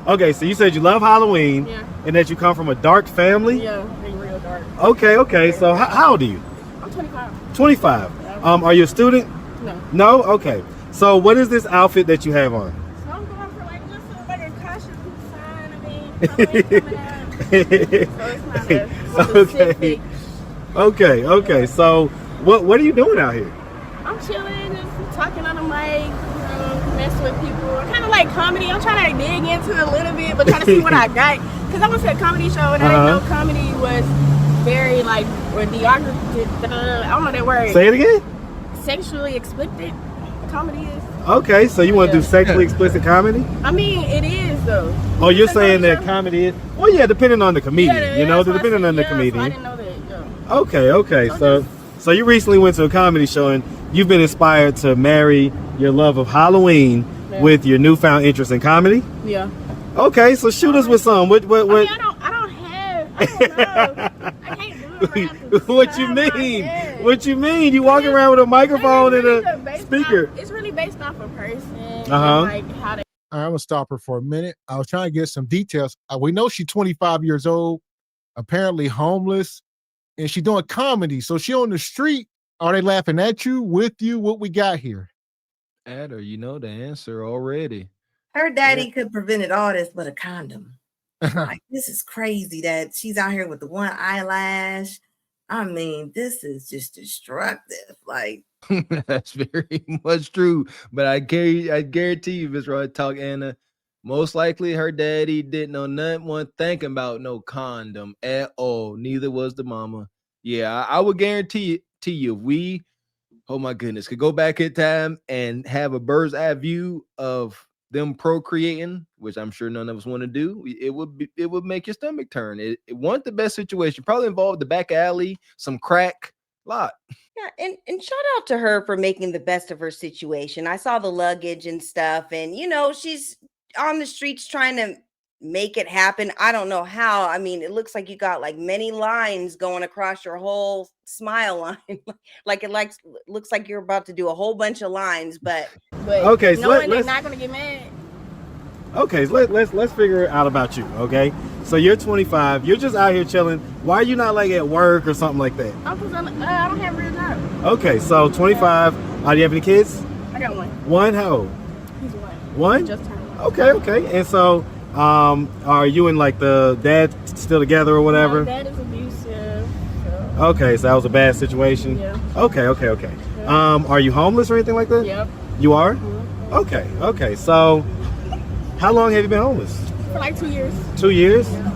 Okay, so you said you love Halloween, Yeah. and that you come from a dark family. Yeah, being real dark. Okay. So how old are you? I'm 25. 25. Yeah. Are you a student? No. No. Okay. So what is this outfit that you have on? So I'm going for like just like a cautious sign. I mean, Halloween's coming out. So it's not a specific. Okay. So what are you doing out here? I'm chilling, just talking on the mic, messing with people. Kind of like comedy. I'm trying to dig into it a little bit, but trying to see what I got. Because I went to a comedy show and I didn't know comedy was very like, or derogatory, I don't know that word. Say it again? Sexually explicit comedy is. Okay, so you want to do sexually explicit comedy? I mean, it is though. Oh, you're saying that comedy is, well, yeah, depending on the comedian, depending on the comedian. So I didn't know that, yeah. Okay. So you recently went to a comedy show and you've been inspired to marry your love of Halloween with your newfound interest in comedy? Yeah. Okay, so shoot us with some. What? I mean, I don't know. I can't do it. What you mean? What you mean? You walking around with a microphone and a speaker? It's really based off a person. Like how they. All right, I'm gonna stop her for a minute. I was trying to get some details. We know she's 25 years old, apparently homeless, and she's doing comedy. So she on the street. Are they laughing at you, with you? What we got here? Adder, you know the answer already. Her daddy could prevented all this but a condom. Like, this is crazy that she's out here with the one eyelash. I mean, this is just destructive. Like, that's very much true. But I guarantee you, Miss Roy Talk Anna, most likely her daddy didn't know nothing thinking about no condom at all. Neither was the mama. Yeah, I would guarantee to you if we, oh my goodness, could go back in time and have a bird's eye view of them procreating, which I'm sure none of us want to do, it would make your stomach turn. It wasn't the best situation. Probably involved the back alley, some crack, lot. Yeah, and shout out to her for making the best of her situation. I saw the luggage and stuff, and she's on the streets trying to make it happen. I don't know how. I mean, it looks like you got like many lines going across your whole smile line. Like looks like you're about to do a whole bunch of lines, but okay, so they're not gonna get mad. Okay, so let's figure out about you. Okay, so you're 25. You're just out here chilling. Why are you not like at work or something like that? Because I don't have a real job. Okay, so 25. Do you have any kids? I got one. One? How old? He's one. One? He just turned one. Okay. And so, are you and like the dad still together or whatever? My dad is abusive. So. Okay, so that was a bad situation. Yeah. Okay. Yeah. Are you homeless or anything like that? Yep. You are? Mm-hmm. Okay. So, how long have you been homeless? For like 2 years. 2 years? Yeah.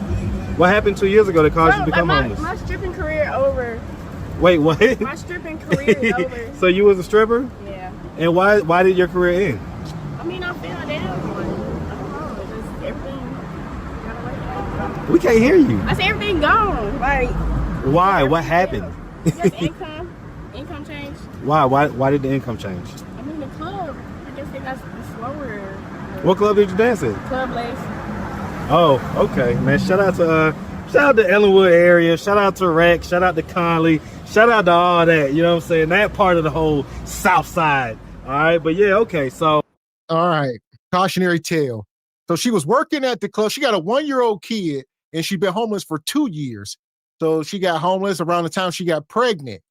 What happened 2 years ago that caused you to become homeless? My stripping career over. Wait, what? My stripping career is over. So you was a stripper? Yeah. And why did your career end? I mean, I fell down. I don't know. Just everything got away. We can't hear you. I said everything gone. Like. Why? What happened? Just income change. Why did the income change? I mean, the club. I guess they got slower. What club did you dance at? Club Lace. Oh, okay, man. Shout out to Ellenwood area. Shout out to Rex. Shout out to Conley. Shout out to all that. You know what I'm saying? That part of the whole South Side. All right, but yeah, okay. So, all right, cautionary tale. So she was working at the club. She got a 1-year-old kid, and she'd been homeless for 2 years. So she got homeless around the time she got pregnant,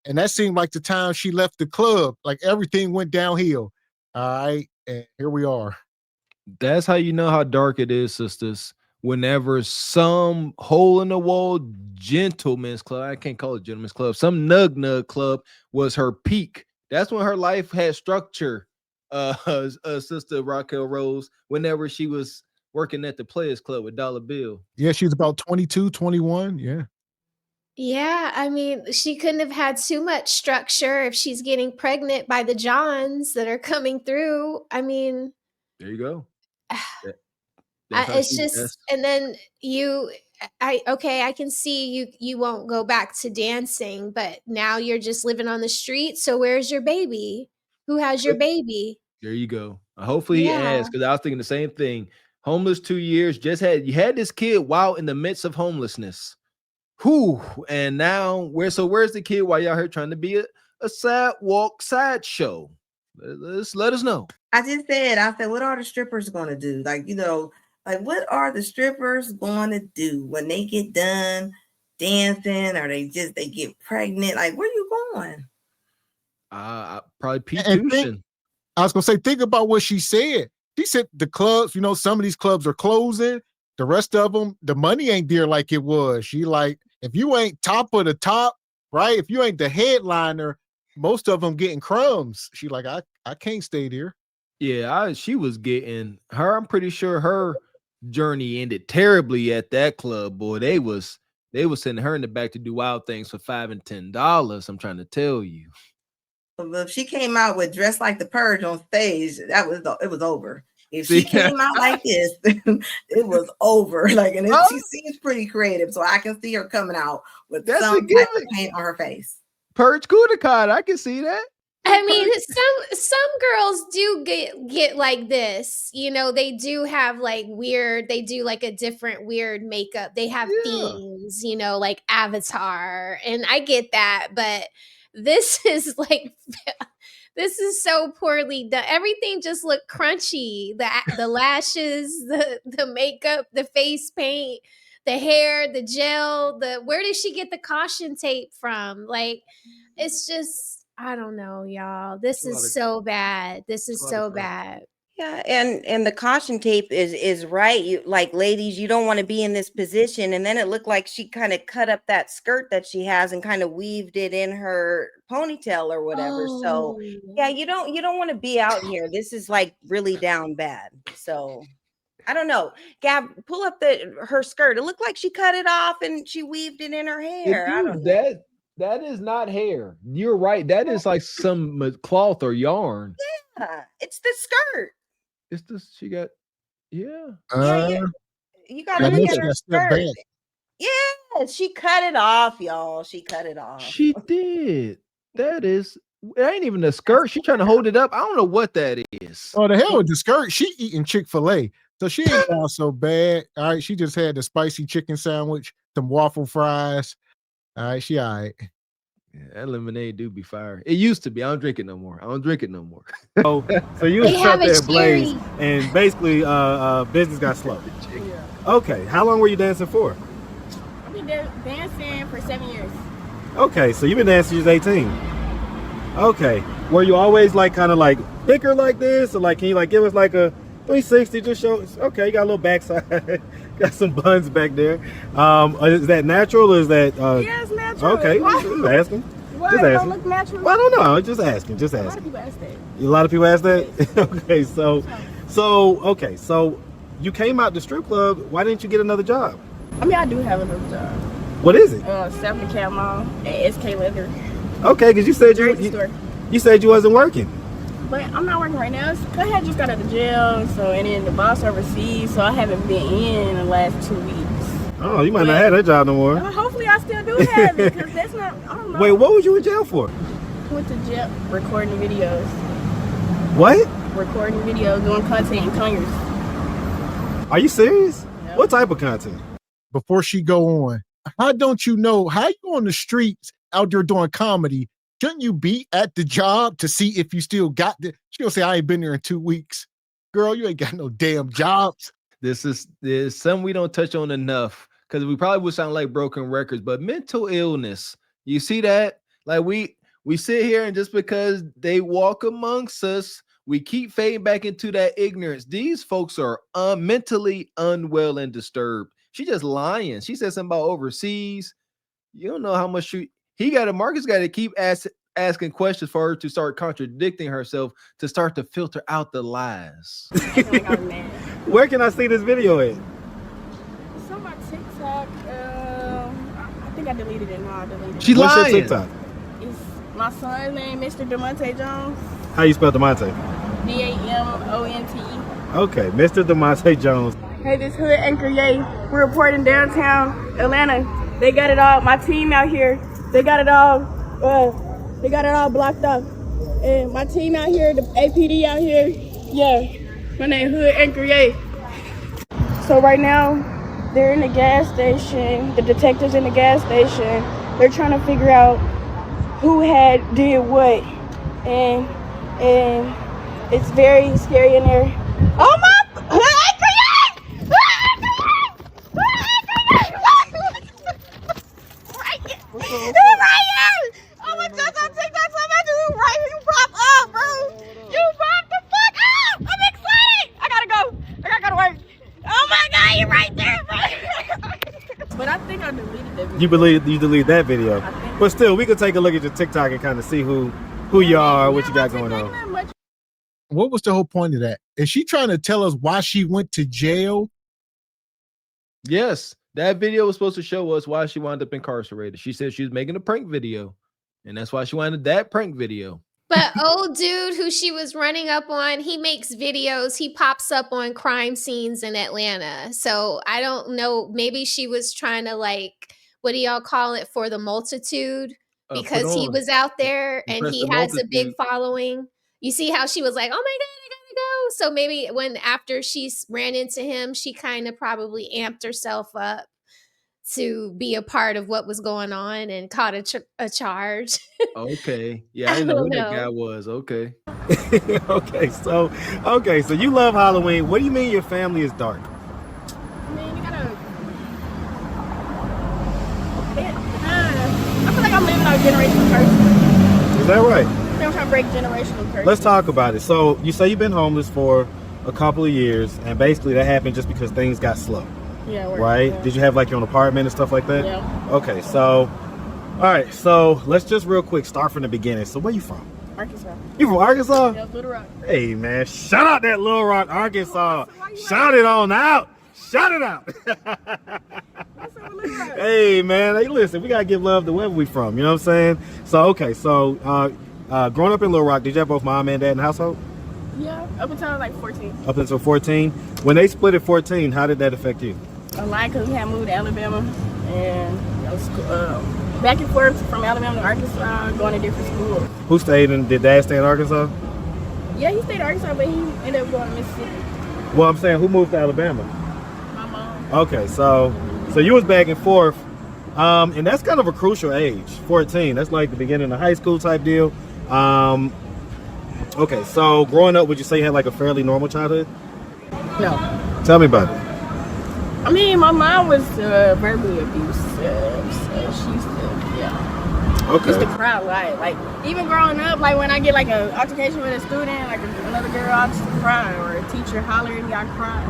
and that seemed like the time she left the club. Like everything went downhill. All right, and here we are. That's how you know how dark it is, sisters. Whenever some hole in the wall gentleman's club, I can't call it gentleman's club, some nug club was her peak. That's when her life had structure. Sister Raquel Rose, whenever she was working at the Players Club with Dollar Bill. Yeah, she was about 22, 21. Yeah. Yeah, I mean, she couldn't have had too much structure if she's getting pregnant by the Johns that are coming through. I mean, there you go. It's just, and then I can see you won't go back to dancing, but now you're just living on the street. So where's your baby? Who has your baby? There you go. Hopefully he asked, because I was thinking the same thing. Homeless 2 years, you had this kid while in the midst of homelessness. Whew. And now where's the kid while y'all here trying to be a sideshow? Let us know. I said, what are the strippers going to do? Like, Like, what are the strippers going to do when they get done dancing, or they get pregnant? Like, where you going? Probably And P-tuition. I was gonna say, think about what she said. She said the clubs, some of these clubs are closing. The rest of them, the money ain't there like it was. She like, if you ain't top of the top, right? If you ain't the headliner, most of them getting crumbs. She like, I can't stay there. Yeah, she was getting her. I'm pretty sure her journey ended terribly at that club. Boy, they was sending her in the back to do wild things for $5 and $10. I'm trying to tell you. But if she came out with Dress Like the Purge on stage, it was over. If she came out like this, it was over. Like, and she seems pretty creative, so I can see her coming out with some type of paint on her face. Purge Kudakot, I can see that. I mean, some girls do get like this. They do have like weird. They do like a different weird makeup. They have themes, like Avatar, and I get that, but this is like. This is so poorly done. Everything just looked crunchy. The lashes, the makeup, the face paint, the hair, the gel. Where did she get the caution tape from? Like, it's just, I don't know, y'all. This is so bad. This is so bad. Yeah, and the caution tape is right. You, like, ladies, you don't want to be in this position. And then it looked like she kind of cut up that skirt that she has and kind of weaved it in her ponytail or whatever. So yeah, you don't want to be out here. This is like really down bad. So I don't know. Gab, pull up her skirt. It looked like she cut it off and she weaved it in her hair. I don't know. That is not hair. You're right. That is like some cloth or yarn. Yeah, it's the skirt. It's this she got, yeah. You gotta look at her skirt. Yeah, she cut it off, y'all. She cut it off. She did. It ain't even a skirt. She trying to hold it up. I don't know what that is. Oh, the hell with the skirt. She eating Chick-fil-A. So she ain't down so bad. All right. She just had the spicy chicken sandwich, some waffle fries. All right, she all right. Yeah, that lemonade do be fire. It used to be. I don't drink it no more. So you was shut there Blaze, and basically business got slow. Yeah. Okay, how long were you dancing for? I've been dancing for 7 years. Okay, so you've been dancing since 18. Okay, were you always like kind of like thicker like this, or like can you like give us like a 360? Just show. Okay, you got a little backside. Got some buns back there. Is that natural or is that? Yeah, it's natural. Okay, just asking. Why? Just asking. Don't look natural? Well, I don't know. Just asking. A lot of people ask that. A lot of people ask that? Okay, so you came out the strip club. Why didn't you get another job? I mean, I do have another job. What is it? Selling cat mall at SK Leather. Okay, because you said you said you wasn't working. But I'm not working right now. I had just got out of jail, and then the boss overseas, so I haven't been in the last 2 weeks. Oh, you might not have that job no more. Hopefully, I still do have it, because that's not, I don't know. Wait, what was you in jail for? I went to jail recording videos. What? Recording videos, doing content in Conyers. Are you serious? Yep. What type of content? Before she go on, how don't you know, how you on the streets out there doing comedy? Shouldn't you be at the job to see if you still got the? She gonna say, I ain't been there in 2 weeks. Girl, you ain't got no damn jobs. There's something we don't touch on enough because we probably would sound like broken records, but mental illness. You see that? Like we sit here and just because they walk amongst us, we keep fading back into that ignorance. These folks are mentally unwell and disturbed. She just lying. She said something about overseas. You don't know how much Marcus got to keep asking questions for her to start contradicting herself, to start to filter out the lies. Where can I see this video at? It's on my TikTok. I think I deleted it. No, I deleted it. She's lying. What's your TikTok? It's my son's name, Mr. DeMonte Jones. How you spell DeMonte? DAMONTE. Okay, Mr. DeMonte Jones. Hey, this Hood Anchor Yay. We're reporting downtown Atlanta. They got it all. My team out here. They got it all. They got it all blocked off. And my team out here, the APD out here. Yeah, my name Hood Anchor Yay. So right now, they're in the gas station. The detectives in the gas station. They're trying to figure out who did what, and it's very scary in there. Oh my! Anchor Yay! it right there, bro. But I think I deleted that video. You deleted that video. But still, we could take a look at your TikTok and kind of see who you are, what you got going on. What was the whole point of that? Is she trying to tell us why she went to jail? Yes, that video was supposed to show us why she wound up incarcerated. She said she was making a prank video, and that's why she wanted that prank video. But old dude who she was running up on, he makes videos. He pops up on crime scenes in Atlanta. So I don't know. Maybe she was trying to, like, what do y'all call it, for the multitude? Because he was out there and he has a big following. You see how she was like, oh my God, I gotta go. So maybe after she ran into him, she kind of probably amped herself up to be a part of what was going on and caught a charge. Okay. Yeah, I didn't know who that guy was. Okay. Okay, so you love Halloween. What do you mean your family is dark? I mean, you gotta. I feel like I'm living on a generational curse. Is that right? I'm trying to break generational curse. Let's talk about it. So you say you've been homeless for a couple of years, and basically that happened just because things got slow. Yeah. Right? Yeah. Did you have like your own apartment and stuff like that? Yeah. Okay, so all right, so let's just real quick start from the beginning. So where you from? Arkansas. You from Arkansas? Yeah, Little Rock. Hey man, shout out that Little Rock, Arkansas. Shout it on out. Shout it out. Hey man, hey listen, we gotta give love to wherever we from. You know what I'm saying? So okay, so growing up in Little Rock, did you have both mom and dad in the household? Yeah, up until I was like 14. Up until 14. When they split at 14, how did that affect you? A lot, because we had moved to Alabama, and I was back and forth from Alabama to Arkansas, going to different schools. Who stayed in? Did dad stay in Arkansas? Yeah, he stayed in Arkansas, but he ended up going to Mississippi. Well, I'm saying, who moved to Alabama? My mom. Okay, so you was back and forth, and that's kind of a crucial age, 14. That's like the beginning of high school type deal. Okay, so growing up, would you say you had like a fairly normal childhood? No. Tell me about it. I mean, my mom was verbally abusive, so she used to, yeah. Okay. Used to cry a lot. Like, even growing up, like when I get like an altercation with a student, like another girl, I just cry, or a teacher hollering at me, I cry.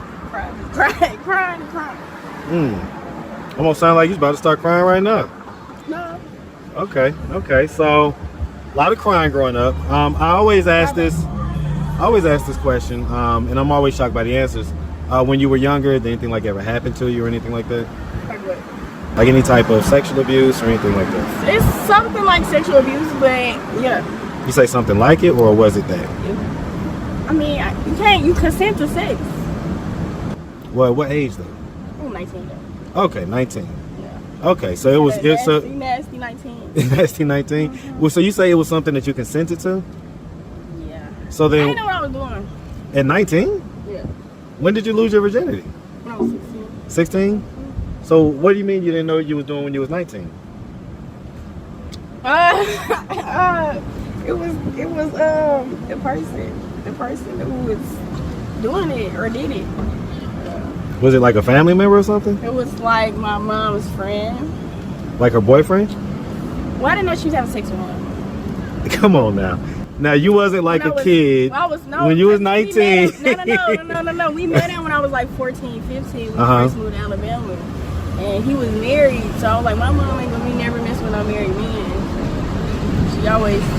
Almost sound like you're about to start crying right now. No. Okay, so a lot of crying growing up. I always ask this question, and I'm always shocked by the answers. When you were younger, did anything like ever happen to you or anything like that? Like what? Like any type of sexual abuse or anything like that? It's something like sexual abuse, but yeah. You say something like it, or was it that? I mean, you consent to sex. Well, what age though? I'm 19. Okay, 19. Yeah. Okay, so it was nasty 19. Nasty 19. Mm-hmm. Well, so you say it was something that you consented to? Yeah. So then, I didn't know what I was doing. At 19? Yeah. When did you lose your virginity? When I was 16. 16? Mm-hmm. So what do you mean you didn't know what you was doing when you was 19? It was the person who was doing it or did it. Was it like a family member or something? It was like my mom's friend. Like her boyfriend? Well, I didn't know she was having sex with him. Come on now. Now you wasn't like a kid when you was 19. No. We met him when I was like 14, 15 when we first moved to Alabama. And he was married, so I was like, my mom ain't gonna be never messing with no married men.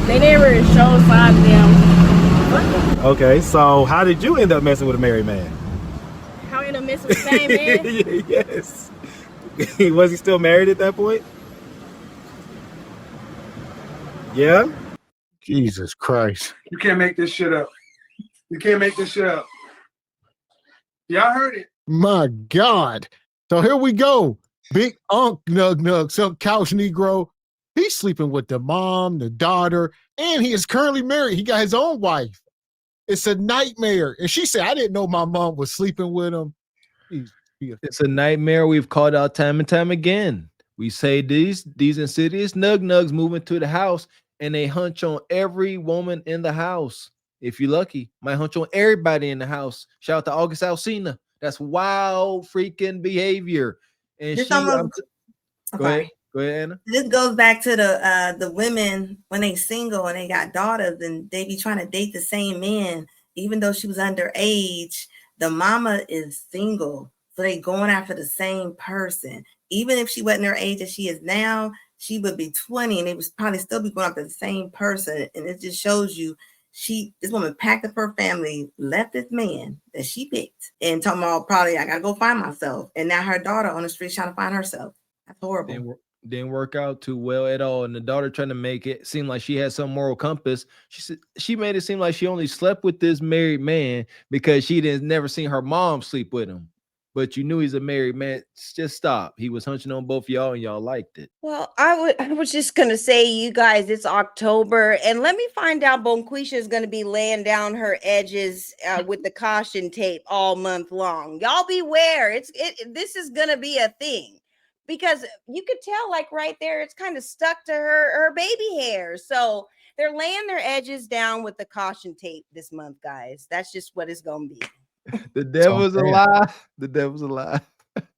They never showed signs of them. Okay, so how did you end up messing with a married man? How I ended up messing with the same man? Yes. Was he still married at that point? Yeah? Jesus Christ. You can't make this shit up. Y'all heard it. My God. So here we go. Big Unc Nug, some couch Negro. He's sleeping with the mom, the daughter, and he is currently married. He got his own wife. It's a nightmare. And she said, I didn't know my mom was sleeping with him. It's a nightmare we've called out time and time again. We say these insidious nugs move into the house and they hunch on every woman in the house. If you're lucky, might hunch on everybody in the house. Shout out to August Alsina. That's wild freaking behavior. And go ahead, Anna. This goes back to the women when they single and they got daughters and they be trying to date the same man, even though she was underage. The mama is single, So they going after the same person. Even if she wasn't her age as she is now, she would be 20 and they would probably still be going after the same person. And it just shows you this woman packed up her family, left this man that she picked, and talking about probably I gotta go find myself. And now her daughter on the street trying to find herself. That's horrible. Didn't work out too well at all. And the daughter trying to make it seem like she had some moral compass. She made it seem like she only slept with this married man because she didn't never seen her mom sleep with him. But you knew he's a married man. Just stop. He was hunching on both y'all and y'all liked it. Well, I was just gonna say, you guys, it's October, and let me find out Bonquisha is gonna be laying down her edges with the caution tape all month long. Y'all beware. This is gonna be a thing. Because you could tell, like right there, it's kind of stuck to her baby hair. So they're laying their edges down with the caution tape this month, guys. That's just what it's gonna be. The devil's a lie. The devil's a lie.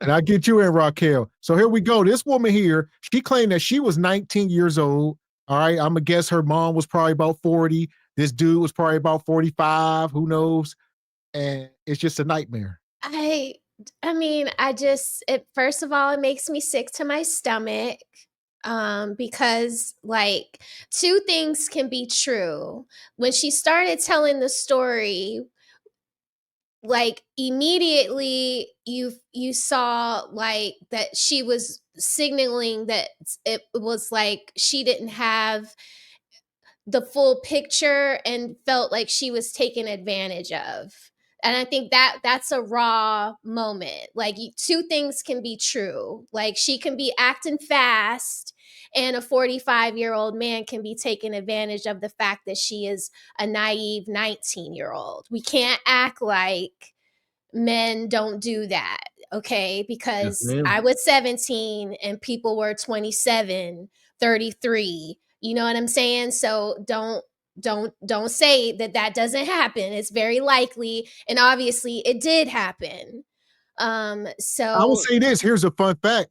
And I get you in, Raquel. So here we go. This woman here, she claimed that she was 19 years old. All right, I'm gonna guess her mom was probably about 40. This dude was probably about 45. Who knows? And it's just a nightmare. I mean, first of all, it makes me sick to my stomach, because like two things can be true. When she started telling the story, like immediately you saw like that she was signaling that it was like she didn't have the full picture and felt like she was taken advantage of. And I think that's a raw moment. Like two things can be true. Like she can be acting fast and a 45-year-old man can be taking advantage of the fact that she is a naive 19-year-old. We can't act like men don't do that, okay? Because Yes, I was 17 and people were 27, 33. You know what I'm saying? So don't say that doesn't happen. It's very likely, and obviously it did happen. So I will say this. Here's a fun fact.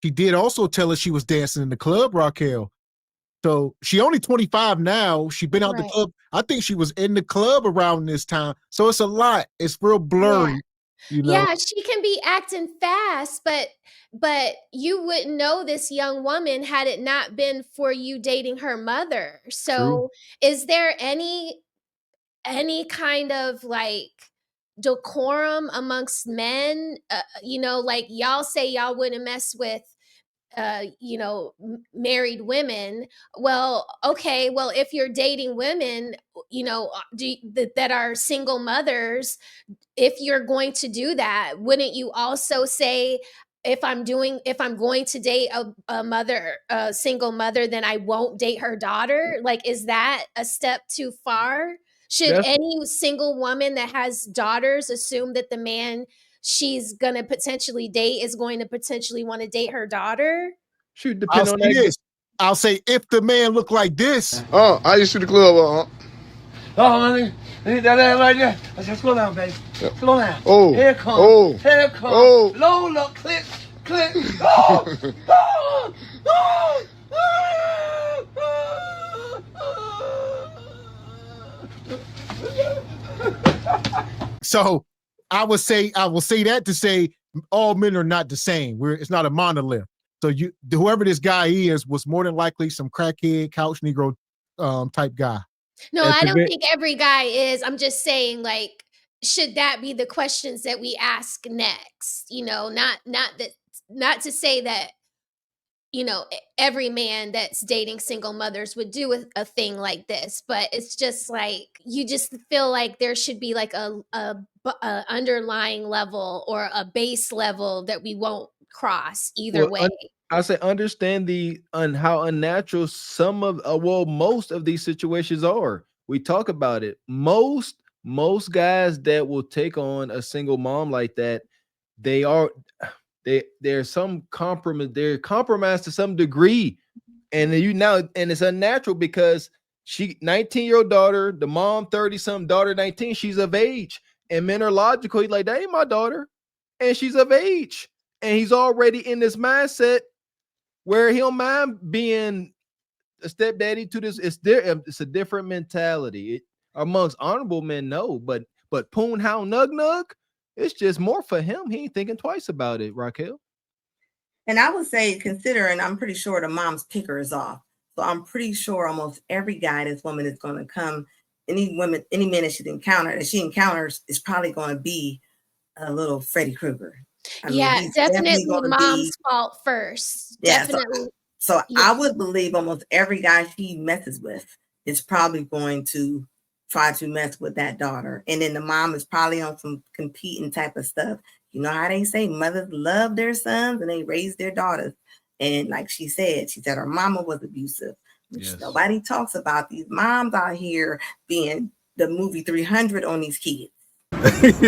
She did also tell us she was dancing in the club, Raquel. So she only 25 now. She been out the club. I think she was in the club around this time. So it's a lot. It's real blurry. Yeah. You know? Yeah, she can be acting fast, but you wouldn't know this young woman had it not been for you dating her mother. So is there any kind of like decorum amongst men? Like y'all say y'all wouldn't mess with married women. Well, okay, well, if you're dating women, that are single mothers, if you're going to do that, wouldn't you also say, if I'm going to date a single mother, then I won't date her daughter? Like, is that a step too far? Should any single woman that has daughters assume that the man she's gonna potentially date is going to potentially want to date her daughter? Shoot, depend on that. I'll say if the man look like this. Oh, I used to the club. Oh, that ain't right there. Let's just slow down, baby. Slow down. Oh, here it comes. Oh, here it comes. Oh. Load up, click, click. Oh, oh, oh, So I will say that to say all men are not the same. It's not a monolith. So whoever this guy is was more than likely some crackhead, couch Negro type guy. No, I don't think every guy is. I'm just saying, like, should that be the questions that we ask next? Not to say that, every man that's dating single mothers would do a thing like this, but it's just like, you just feel like there should be like a underlying level or a base level that we won't cross either way. I say understand how unnatural some of most of these situations are. We talk about it. Most guys that will take on a single mom like that, there's some compromise. They're compromised to some degree, and it's unnatural because she 19-year-old daughter, the mom 30-something, daughter 19. She's of age, and men are logical. He's like, that ain't my daughter, and she's of age, and he's already in this mindset where he'll mind being a stepdaddy to this. It's a different mentality amongst honorable men. No, but poon hound nug nug, It's just more for him. He ain't thinking twice about it, Raquel. And I would say, considering I'm pretty sure the mom's picker is off. So I'm pretty sure almost every guy this woman is going to come, any man that she encounters is probably going to be a little Freddy Krueger. He's definitely mom's fault first. Yeah, definitely. So I would believe almost every guy she messes with is probably going to try to mess with that daughter. And then the mom is probably on some competing type of stuff. You know how they say mothers love their sons and they raise their daughters. And like she said her mama was abusive. Yes. Nobody talks about these moms out here being the movie 300 on these kids.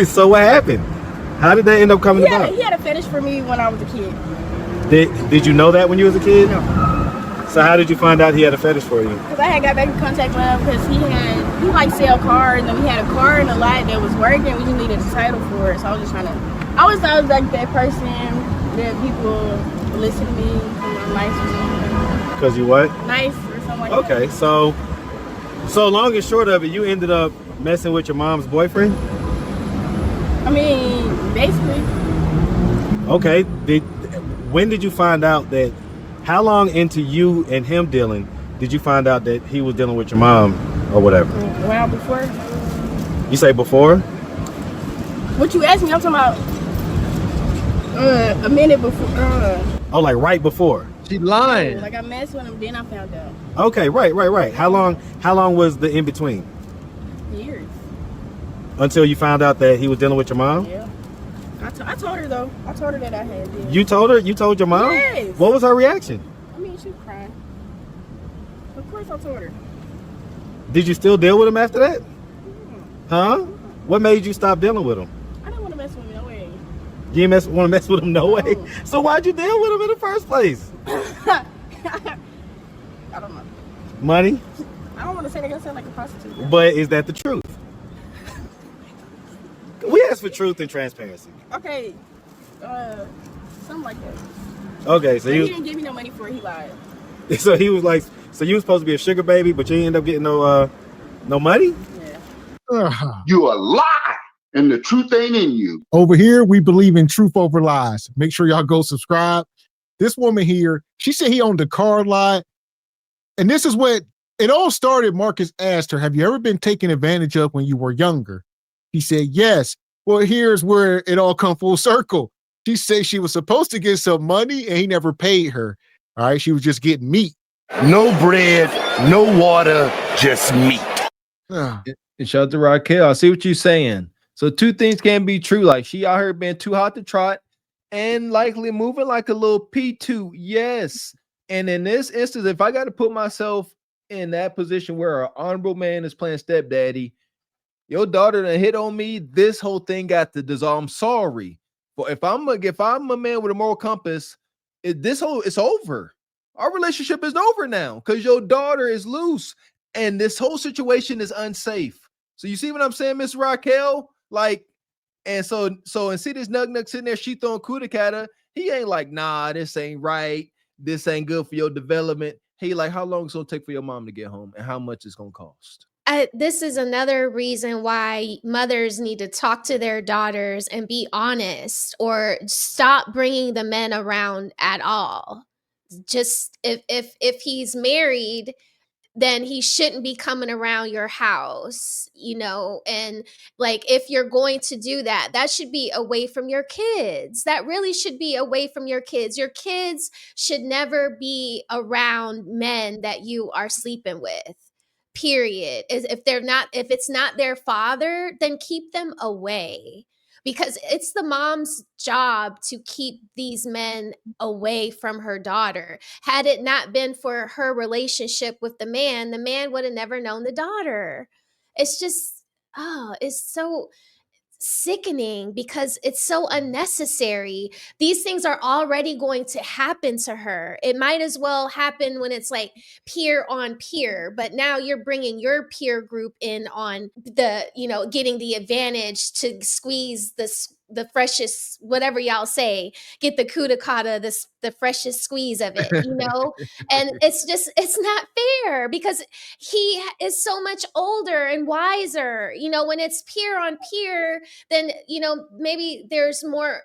So what happened? How did that end up coming about? He had a fetish for me when I was a kid. Did you know that when you was a kid? No. So how did you find out he had a fetish for you? Because I had got back in contact with him because he liked sell cars, and we had a car in the lot that was working. We just needed a title for it. So I was just trying to. I always thought I was like that person that people listen to me because I'm nice or something. Because you what? Nice or something like that. Okay, so long and short of it, you ended up messing with your mom's boyfriend? I mean, basically. Okay, when did you find out that, how long into you and him dealing did you find out that he was dealing with your mom or whatever? Well, before. You say before? What you asked me, I'm talking about a minute before. Oh, like right before? She lying. Like I messed with him, then I found out. Okay, right. How long was the in between? Years. Until you found out that he was dealing with your mom? Yeah. I told her though. I told her that I had this. You told her? You told your mom? Yes. What was her reaction? I mean, she was crying. Of course I told her. Did you still deal with him after that? Huh? What made you stop dealing with him? I didn't want to mess with him no way. You didn't want to mess with him no way? So why'd you deal with him in the first place? I don't know. Money? I don't want to say they're going to sound like a prostitute. But is that the truth? We ask for truth and transparency. Okay. Something like that. Okay, so he didn't give me no money for it. He lied. So he was like, so you were supposed to be a sugar baby, but you didn't end up getting no money? Yeah. You a lie, and the truth ain't in you. Over here, we believe in truth over lies. Make sure y'all go subscribe. This woman here, she said he owned a car lot. And this is what it all started. Marcus asked her, have you ever been taken advantage of when you were younger? He said, yes. Well, here's where it all come full circle. She said she was supposed to get some money and he never paid her. All right. She was just getting meat. No bread, no water, just meat. And shout out to Raquel. I see what you're saying. So two things can be true. Like she out here being too hot to trot and likely moving like a little P2. Yes. And in this instance, if I got to put myself in that position where an honorable man is playing stepdaddy, your daughter done hit on me, this whole thing got to dissolve. I'm sorry. But if I'm a man with a moral compass, it's over. Our relationship is over now because your daughter is loose and this whole situation is unsafe. So you see what I'm saying, Miss Raquel? Like, and so and see this nug sitting there, she throwing kudak at her. He ain't like, nah, this ain't right. This ain't good for your development. He like, how long it's gonna take for your mom to get home and how much it's gonna cost? This is another reason why mothers need to talk to their daughters and be honest, or stop bringing the men around at all. Just if he's married, then he shouldn't be coming around your house, and like, if you're going to do that, that should be away from your kids. That really should be away from your kids. Your kids should never be around men that you are sleeping with. Period. If it's not their father, then keep them away, because it's the mom's job to keep these men away from her daughter. Had it not been for her relationship with the man would have never known the daughter. It's just, it's so sickening because it's so unnecessary. These things are already going to happen to her. It might as well happen when it's like peer on peer, but now you're bringing your peer group in on the, getting the advantage to squeeze the the freshest, whatever y'all say, get the coup de cotta, the freshest squeeze of it, you know? And it's not fair because he is so much older and wiser. You know, when it's peer on peer, then, you know, maybe there's more,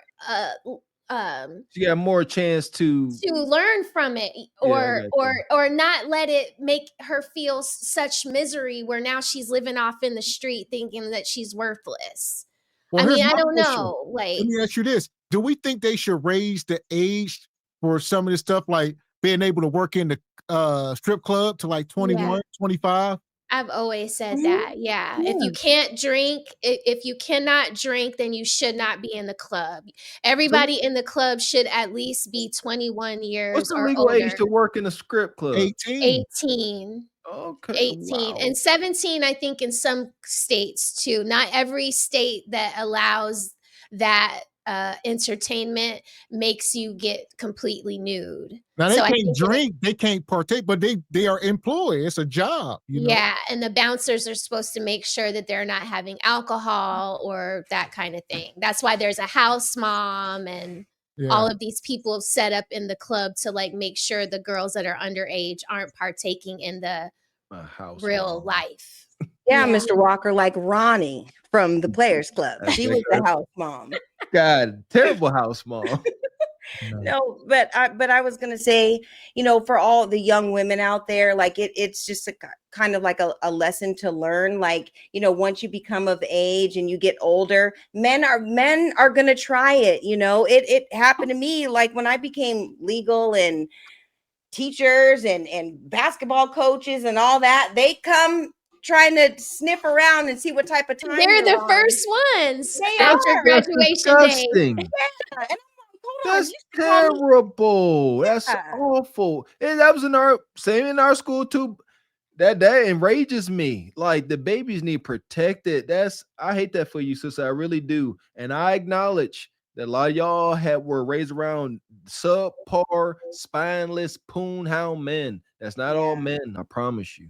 she got more chance to learn from it, or not let it make her feel such misery where now she's living off in the street thinking that she's worthless. Well, I mean, I here's my don't question. know. Like, let me ask you this: do we think they should raise the age for some of this stuff, like being able to work in the strip club to like 21, 25? I've always said that. Yeah. If you can't drink, if you cannot drink, then you should not be in the club. Everybody in the club should at least be 21 years what's the or legal older. age to work in a strip club? 18. Okay. 18 and 17, I think, in some states too. Not every state that allows that entertainment makes you get completely nude. Now they can't drink, they can't partake, but they are employed. It's a job, you know? Yeah, and the bouncers are supposed to make sure that they're not having alcohol or that kind of thing. That's why there's a house mom and all of these people set up in the club to like make sure the girls that are underage aren't partaking in the real life. Yeah, Mr. Walker, like Ronnie from the Players Club. She was the house mom. God, terrible house mom. No, but I was gonna say, you know, for all the young women out there, like it's just a kind of like a lesson to learn. Like, you know, once you become of age and you get older, men are gonna try it. You know, it happened to me. Like when I became legal, and teachers and basketball coaches and all that, they come trying to sniff around and see what type of time they're the on. first ones They after graduation day. Yeah. And that's terrible. That's awful. And that was in our school too. That enrages me. Like the babies need protected. I hate that for you, sister. I really do. And I acknowledge that a lot of y'all were raised around subpar, spineless, poonhound men. That's not all men, I promise you.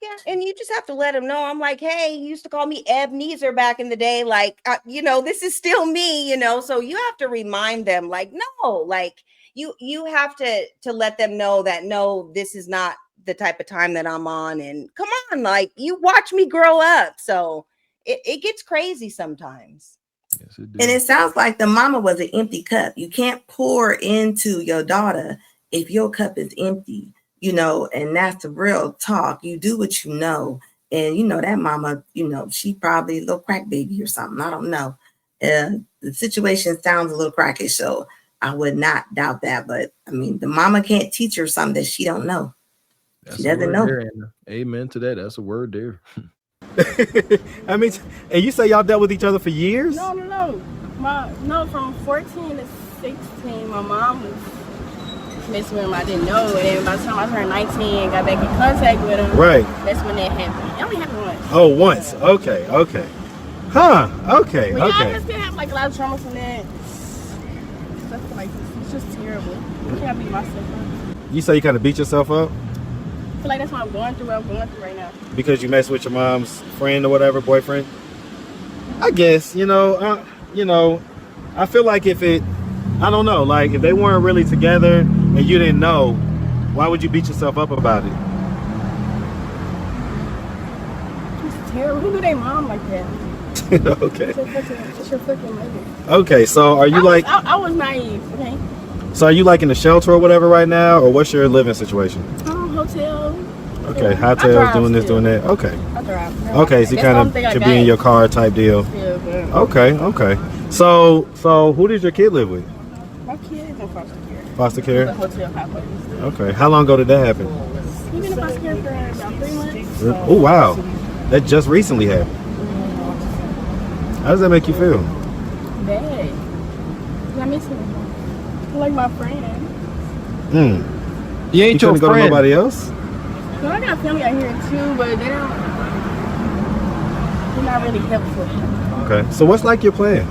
Yeah, and you just have to let them know. I'm like, hey, you used to call me Ebenezer back in the day. Like, you know, this is still me, you know. So you have to remind them, like, no, like you have to let them know that no, this is not the type of time that I'm on. And come on, like you watch me grow up. So it gets crazy sometimes. Yes, it and it sounds like the mama was an empty cup. You can't pour into your daughter if your cup is empty. You know, and that's the real talk. You do what you know. And, you know, that mama, you know, she probably a little crack baby or something. I don't know. The situation sounds a little crackish, so I would not doubt that. But, I mean, the mama can't teach her something that she don't know. She doesn't know. There, amen to that. That's a word there. I mean, and you say y'all dealt with each other for years? No. From 14 to 16, my mom was messing with him. I didn't know. And then by the time I turned 19 and got back in contact with him, right, that's when that happened. It only happened once. Oh, once. Okay. Huh. Okay. But yeah, I just did have like a lot of trauma from that. Stuff like this. It's just terrible. I can't beat myself up. You say you kind of beat yourself up? I feel like that's what I'm going through right now. Because you messed with your mom's friend or whatever, boyfriend? I guess, you know, I feel like I don't know, like if they weren't really together and you didn't know, why would you beat yourself up about it? It's terrible. Who knew their mom like that? Okay. It's your fucking mother. Okay, so are you I was naive, okay? So are you like in the shelter or whatever right now, or what's your living situation? Hotel. Okay, hotels, doing this, doing that. Okay. I drive. Okay, so you kind of could be in your car type deal. Yeah, okay. So who does your kid live with? My kid is in foster care. Foster care? The hotel complex. Okay. How long ago did that happen? He's been in foster care for about 3 months. Oh, wow. That just recently happened. How does that make you feel? Bad. I miss him. I like my friend. You ain't your friend. Go to nobody else? No, I got family out here too, but they're not really helpful. Okay. So what's like your plan?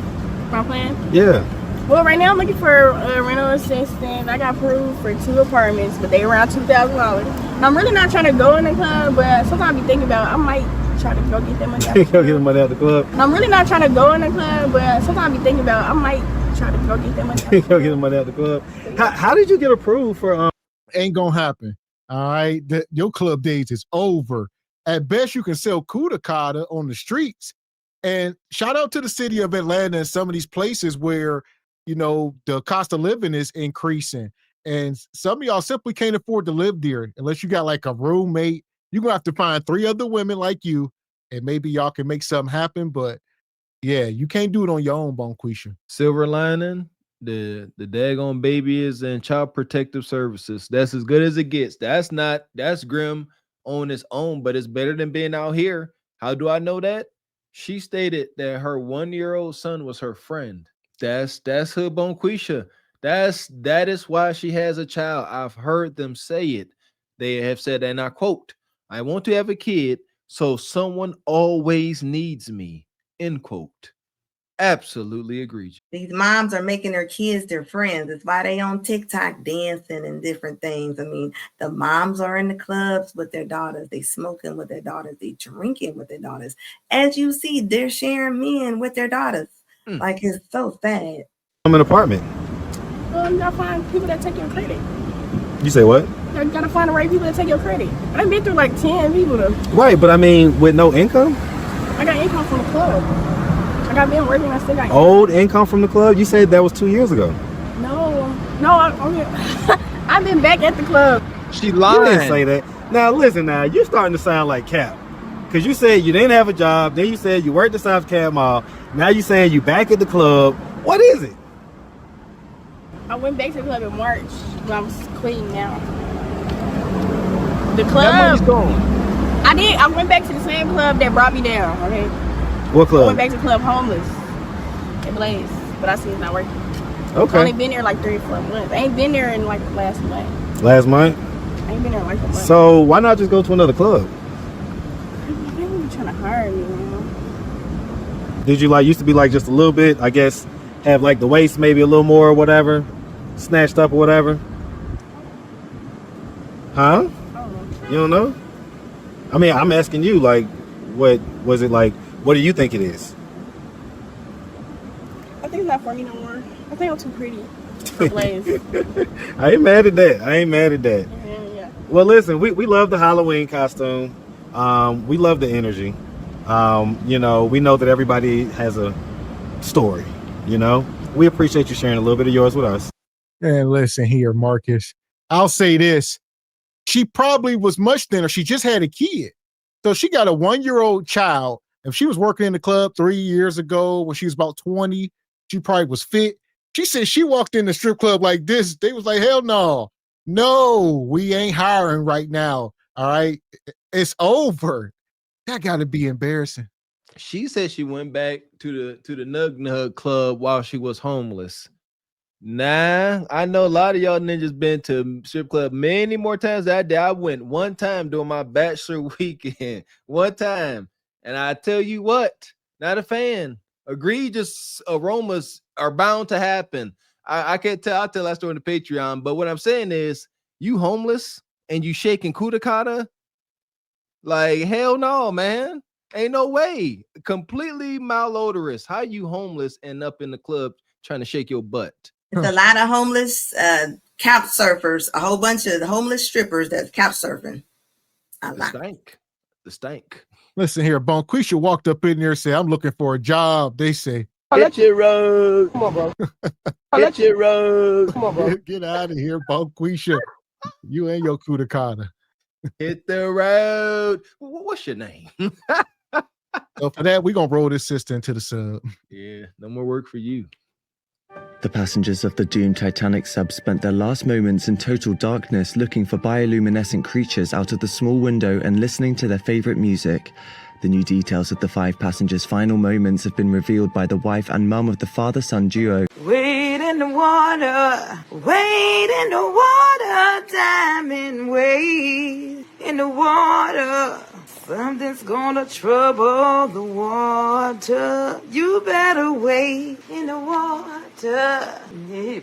My plan? Yeah. Well, right now I'm looking for a rental assistant. I got approved for 2 apartments, but they around $2,000. I'm really not trying to go in the club, but sometimes I be thinking about I might try to go get that money out Go the club. get the money out the club. I'm really not trying to go in the club, but sometimes I be thinking about I might try to go get that money out the club. Go get the money out the club. How did you get approved for Ain't gonna happen. All right. Your club days is over. At best, you can sell Kuda Kata on the streets. And shout out to the city of Atlanta and some of these places where, you know, the cost of living is increasing. And some of y'all simply can't afford to live there unless you got like a roommate. You're gonna have to find 3 other women like you, and maybe y'all can make something happen. But yeah, you can't do it on your own, Bonquisha. Silver lining, the daggone baby is in child protective services. That's as good as it gets. That's grim on its own, but it's better than being out here. How do I know that? She stated that her 1-year-old son was her friend. That's her Bonquisha. That is why she has a child. I've heard them say it. They have said, and I quote, "I want to have a kid, so someone always needs me." End quote. Absolutely agreed. These moms are making their kids their friends. That's why they on TikTok dancing and different things. I mean, the moms are in the clubs with their daughters. They smoking with their daughters. They drinking with their daughters. As you see, they're sharing men with their daughters. Like, it's so sad. I'm an apartment. You gotta find people that take your credit. You say what? You gotta find the right people that take your credit. I've been through like 10 people though. Right, but I mean, with no income? I got income from the club. I got been working. I still got old income from the club. You said that was 2 years ago. No, I've been back at the club. She lied. You didn't say that. Now listen, now you're starting to sound like Cap, because you said you didn't have a job. Then you said you worked at South Cab Mall. Now you saying you back at the club. What is it? I went back to the club in March, but I'm clean now. The club. That money's gone. I did. I went back to the same club that brought me down. Okay. What club? I went back to Club Homeless in Blaze, but I see it's not working. Okay. I only been there like 3 or 4 months. I ain't been there in like last month. Last month? I ain't been there like a month. So why not just go to another club? They were trying to hire me, man. Did you like used to be like just a little bit, I guess, have like the waist maybe a little more or whatever, snatched up or whatever? Huh? I don't know. You don't know? I mean, I'm asking you, like, what was it like? What do you think it is? I think it's not for me no more. I think I'm too pretty for Blaze. I ain't mad at that. Yeah. Well, listen, we love the Halloween costume. We love the energy. You know, we know that everybody has a story, you know? We appreciate you sharing a little bit of yours with us. And listen here, Marcus. I'll say this. She probably was much thinner. She just had a kid. So she got a 1-year-old child. If she was working in the club 3 years ago when she was about 20, she probably was fit. She said she walked in the strip club like this. They was like, hell no. No, we ain't hiring right now. All right. It's over. That got to be embarrassing. She said she went back to the Nug Nug club while she was homeless. Nah, I know a lot of y'all ninjas been to strip club many more times than I did. I went one time during my bachelor weekend. One time. And I tell you what, not a fan. Egregious aromas are bound to happen. I can't tell. I'll tell that story on the Patreon. But what I'm saying is, you homeless and you shaking Kuda Kata? Like, hell no, man. Ain't no way. Completely malodorous. How you homeless and up in the club trying to shake your butt? It's a lot of homeless couch surfers, a whole bunch of homeless strippers that's couch surfing. The stank. Listen here, Bonquisha walked up in there and said, I'm looking for a job. They say, Hit your road. Come on, bro. Hit your road. Come on, bro. Get out of here, Bonquisha. You and your Kuda Kata. Hit the road. What's your name? So for that, we're going to roll this sister into the sub. Yeah, no more work for you. The passengers of the doomed Titanic sub spent their last moments in total darkness looking for bioluminescent creatures out of the small window and listening to their favorite music. The new details of the 5 passengers' final moments have been revealed by the wife and mum of the father-son duo. Wade in the water, diamond, wade in the water. Something's gonna trouble the water. You better wade in the water. Yeah, man.